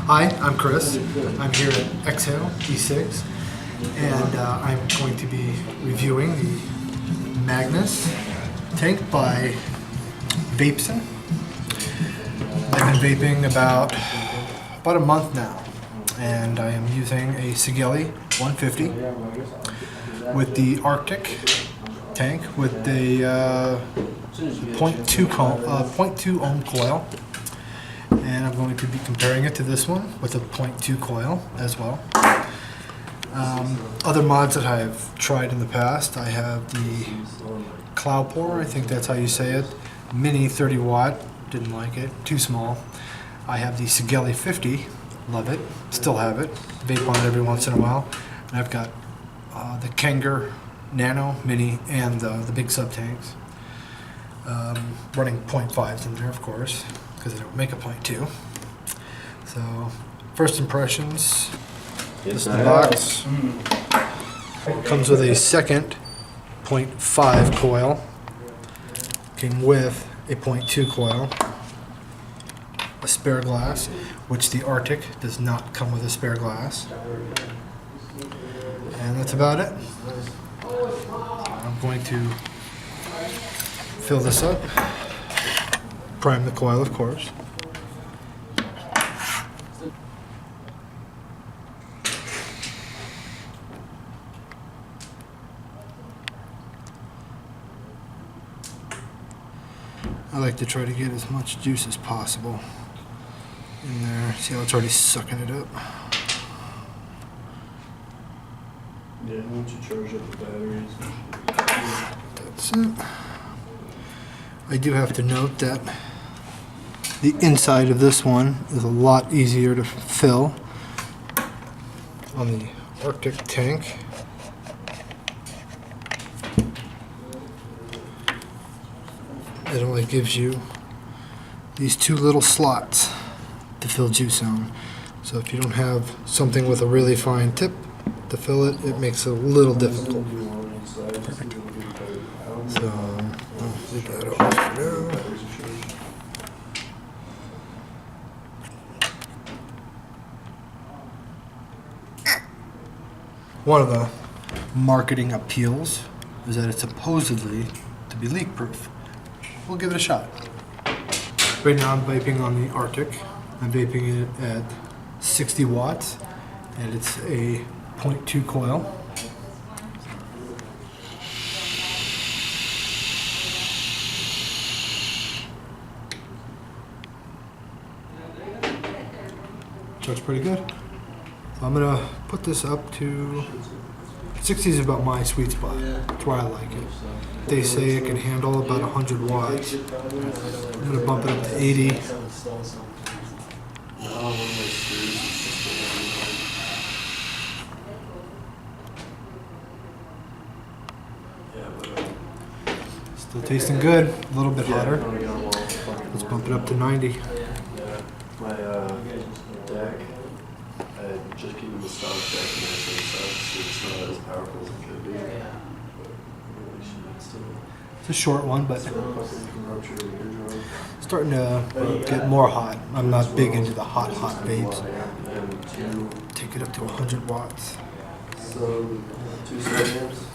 Hi, I'm Chris. I'm here at Exhale E6, and I'm going to be reviewing the Magnus Tank by Vapeston. I've been vaping about a month now, and I am using a Sigeli 150 with the Arctic tank with the 0.2 ohm coil. And I'm going to be comparing it to this one with a 0.2 coil as well. Other mods that I've tried in the past, I have the Cloudpour, I think that's how you say it, mini 30 watt, didn't like it, too small. I have the Sigeli 50, love it, still have it, vape on it every once in a while. And I've got the Kanger Nano, mini, and the big sub tanks. Running 0.5s in there, of course, because they don't make a 0.2. So, first impressions, this is the box. Comes with a second 0.5 coil. Came with a 0.2 coil. A spare glass, which the Arctic does not come with a spare glass. And that's about it. I'm going to fill this up. Prime the coil, of course. I like to try to get as much juice as possible in there. See how it's already sucking it up? Yeah, once you charge up the batteries. That's it. I do have to note that the inside of this one is a lot easier to fill on the Arctic tank. It only gives you these two little slots to fill juice on. So if you don't have something with a really fine tip to fill it, it makes it a little difficult. Perfect. So I'll leave that off for now. One of the marketing appeals is that it's supposedly to be leak proof. We'll give it a shot. Right now I'm vaping on the Arctic. I'm vaping it at 60 watts and it's a 0.2 coil. Looks pretty good. So I'm gonna put this up to 60 is about my sweet spot. That's where I like it. They say it can handle about 100 watts. I'm gonna bump it up to 80. Still tasting good. A little bit hotter. Let's bump it up to 90. My deck, I just keep the stock deck and it's not as powerful as it could be. It's a short one, but starting to get more hot. I'm not big into the hot vapes. Take it up to 100 watts. So, 2 seconds.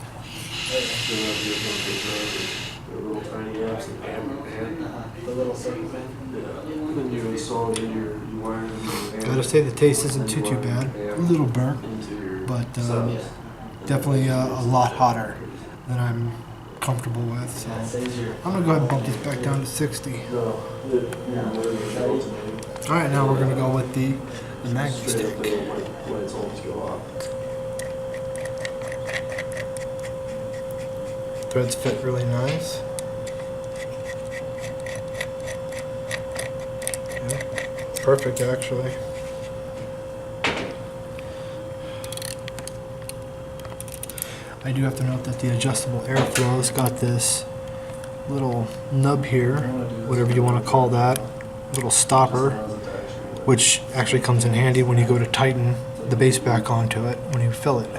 The little tiny amps and the little second thing. Yeah. Then you install it in you wire it in your Gotta say the taste isn't too bad. A little burnt, but definitely a lot hotter than I'm comfortable with. So I'm gonna go ahead and bump this back down to 60. All right, now we're gonna go with the Magnus Tank. Threads fit really nice. Yeah, perfect actually. I do have to note that the adjustable airflow's got this little nub here, whatever you want to call that, little stopper, which actually comes in handy when you go to tighten the base back onto it when you fill it.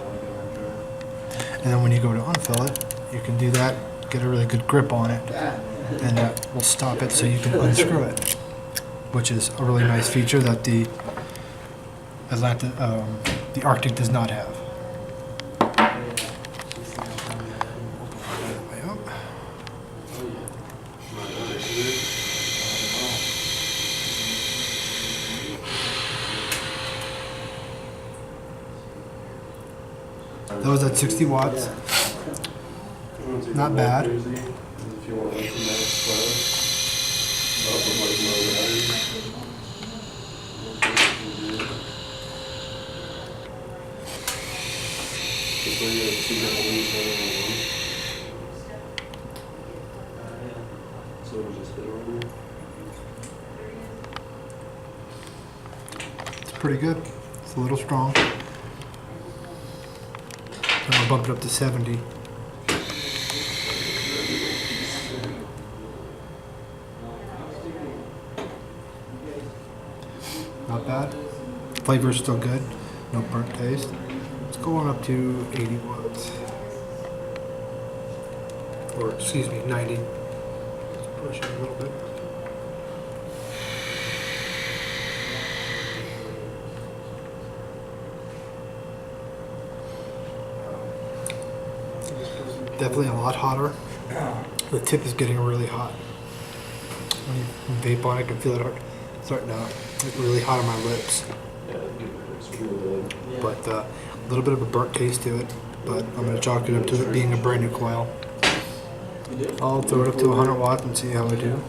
And then when you go to unfill it, you can do that, get a really good grip on it, and that will stop it so you can unscrew it, which is a really nice feature that the the Arctic does not have. Way up. That was at 60 watts. Not bad. If you want like the max flow, up with like low battery. This way you have two different leads running on one. So it'll just hit over here. It's pretty good. It's a little strong. And I'll bump it up to 70. Not bad. Flavor is still good. No burnt taste. Let's go on up to 80 watts. Or, excuse me, 90. Let's push it a little bit. Definitely a lot hotter. The tip is getting really hot. When you vape on it, I can feel it starting to get really hot on my lips. Yeah, it's really good. But a little bit of a burnt taste to it. But I'm going to chalk it up to it being a brand new coil. I'll throw it up to 100 watts and see how I do.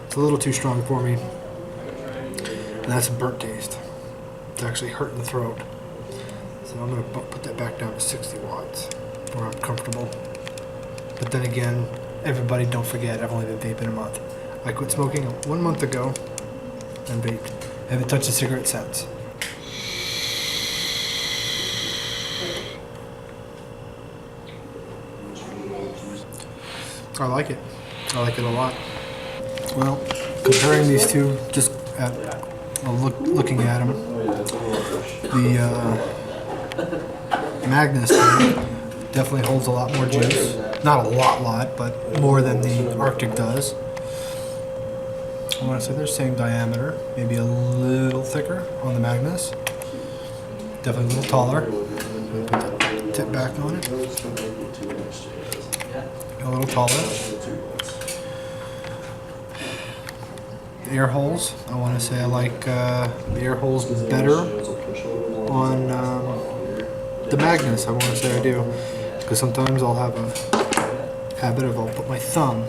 It's a little too strong for me. And that's a burnt taste. It's actually hurting the throat. So I'm going to put that back down to 60 watts where I'm comfortable. But then again, everybody don't forget, I've only been vaping a month. I quit smoking 1 month ago and vaped. I haven't touched a cigarette since. I like it. I like it a lot. Well, comparing these two, just at looking at them, the Magnus Tank definitely holds a lot more juice. Not a lot, but more than the Arctic does. I want to say they're same diameter, maybe a little thicker on the Magnus. Definitely a little taller. Put that tip back on it. A little taller. The air holes, I want to say I like the air holes better on the Magnus. I want to say I do, because sometimes I'll have a habit of I'll put my thumb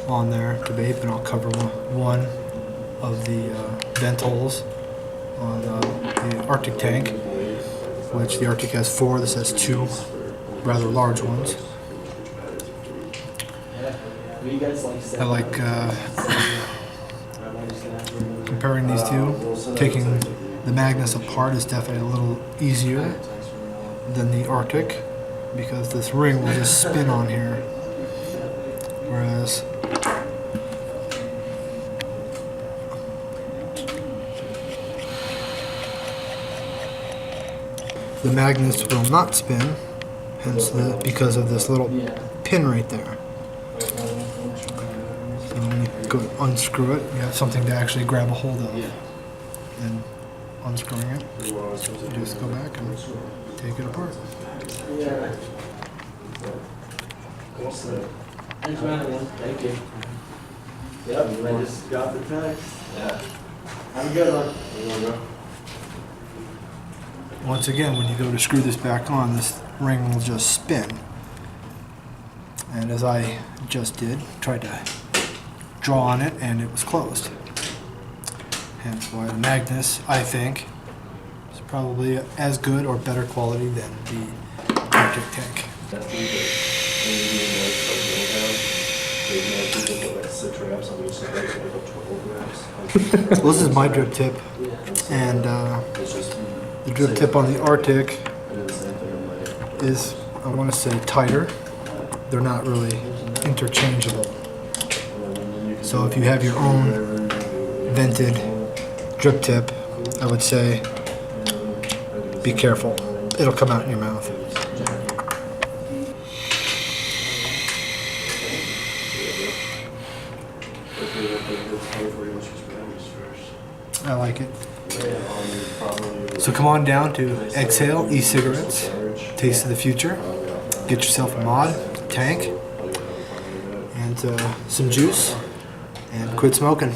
on there to vape and I'll cover one of the vent holes on the Arctic tank, which the Arctic has 4. This has 2 rather large ones. I like comparing these two. Taking the Magnus apart is definitely a little easier than the Arctic, because this ring will just spin on here, whereas the Magnus will not spin, hence because of this little pin right there. So when you go unscrew it, you have something to actually grab a hold of. And unscrewing it, you just go back and take it apart. Thanks, man. Thank you. Yep, I just got the text. Yeah. Have a good one. Once again, when you go to screw this back on, this ring will just spin. And as I just did, tried to draw on it and it was closed. Hence why the Magnus, I think, is probably as good or better quality than the Arctic tank. Well, this is my drip tip, and the drip tip on the Arctic is, I want to say, tighter. They're not really interchangeable. So if you have your own vented drip tip, I would say be careful. It'll come out in your mouth. Okay, that's 24 inches Magnus first. I like it. Probably. So come on down to Exhale e-cigarettes, Taste of the Future. Get yourself a mod, a tank, and some juice, and quit smoking.